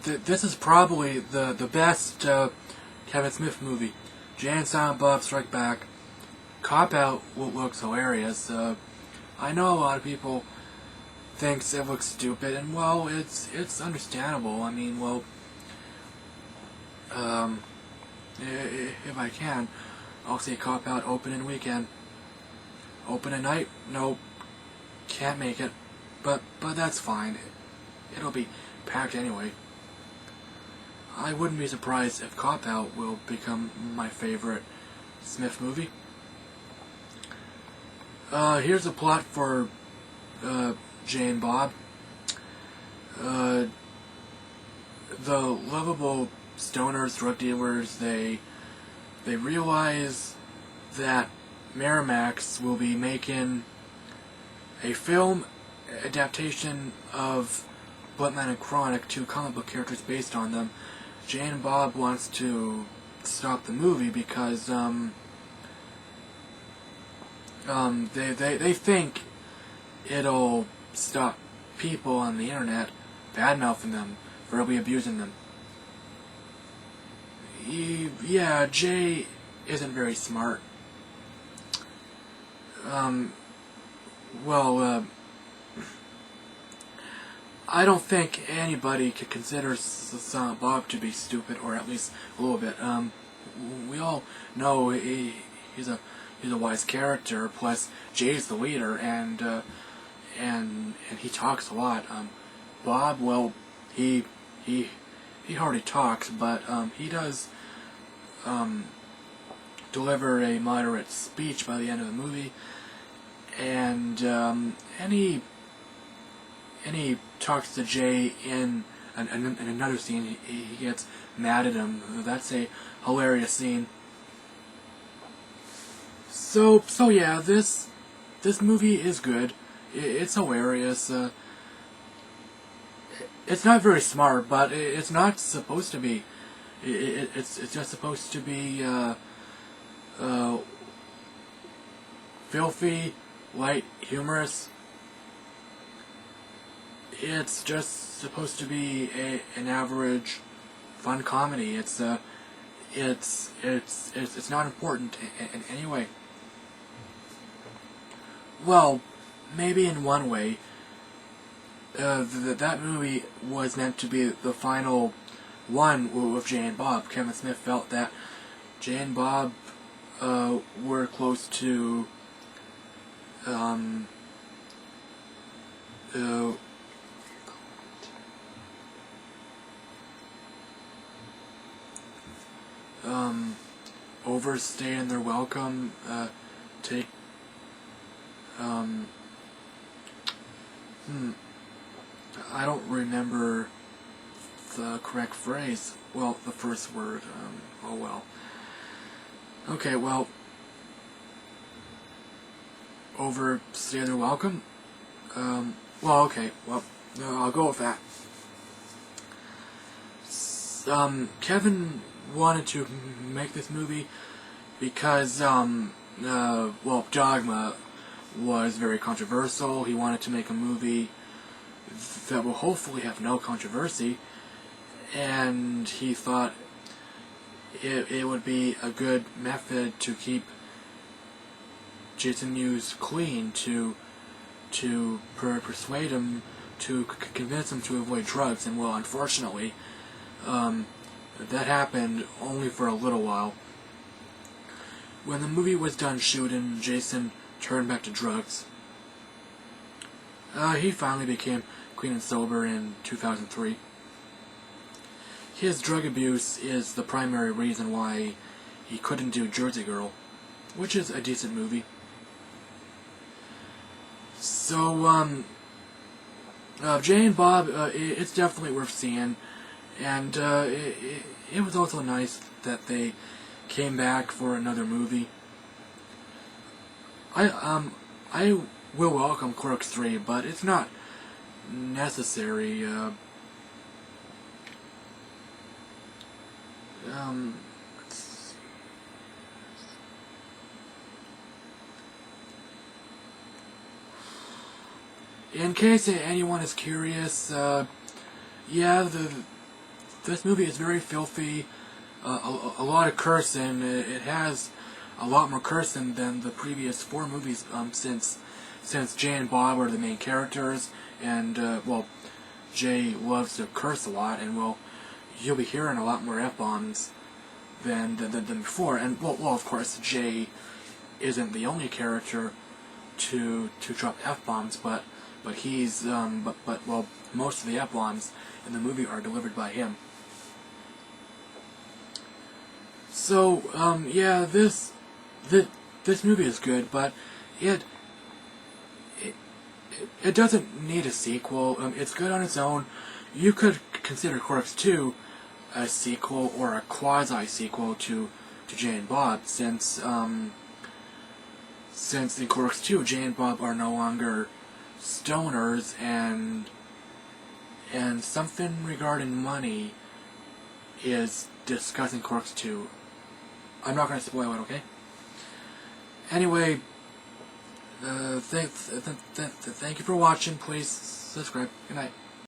This is probably the best Kevin Smith movie. Jay and Silent Bob Strike Back. Cop Out looks hilarious. I know a lot of people thinks it looks stupid, and well, it's understandable. I mean, well, um, if I can, I'll say Cop Out opening weekend. Open at night? Nope, can't make it. But that's fine. It'll be packed anyway. I wouldn't be surprised if Cop Out will become my favorite Smith movie. Here's a plot for Jay and Bob. The lovable stoners, drug dealers, they realize that Miramax will be making a film adaptation of Batman and Chronic, two comic book characters based on them. Jay and Bob wants to stop the movie because they think it'll stop people on the internet bad-mouthing them, verbally abusing them. Yeah, Jay isn't very smart. Well, I don't think anybody could consider Silent Bob to be stupid, or at least a little bit. We all know he's a wise character. Plus, Jay's the leader, and he talks a lot. Bob, well, he hardly talks, but he does deliver a moderate speech by the end of the movie, and he talks to Jay in another scene. He gets mad at him. That's a hilarious scene. So yeah, this movie is good. It's hilarious. It's not very smart, but it's not supposed to be. It's just supposed to be filthy, light, humorous. It's just supposed to be an average, fun comedy. It's not important in any way. Well, maybe in one way. That movie was meant to be the final one with Jay and Bob. Kevin Smith felt that Jay and Bob were close to overstaying their welcome, take I don't remember the correct phrase. Well, the first word. Oh well. Okay, well, overstay their welcome. Well, okay. Well, I'll go with that. Kevin wanted to make this movie because, well, Dogma was very controversial. He wanted to make a movie that will hopefully have no controversy, and he thought it would be a good method to keep Jason Mewes clean, to persuade him, to convince him to avoid drugs. And well, unfortunately, that happened only for a little while. When the movie was done shooting, Jason turned back to drugs. He finally became clean and sober in 2003. His drug abuse is the primary reason why he couldn't do Jersey Girl, which is a decent movie. So, Jay and Bob, it's definitely worth seeing, and it was also nice that they came back for another movie. I will welcome Clerks 3, but it's not necessary. Let's see. In case anyone is curious, yeah, this movie is very filthy, a lot of cursing. It has a lot more cursing than the previous 4 movies, since Jay and Bob are the main characters, and, well, Jay loves to curse a lot, and, well, you'll be hearing a lot more F-bombs than before, and, well, of course, Jay isn't the only character to drop F-bombs, but he's, well, most of the F-bombs in the movie are delivered by him. So, yeah, this movie is good, but it doesn't need a sequel. It's good on its own. You could consider Clerks 2 a sequel or a quasi-sequel to Jay and Bob, since in Clerks 2, Jay and Bob are no longer stoners, and something regarding money is discussed in Clerks 2. I'm not going to spoil it, okay? Anyway, thank you for watching. Please subscribe. Good night.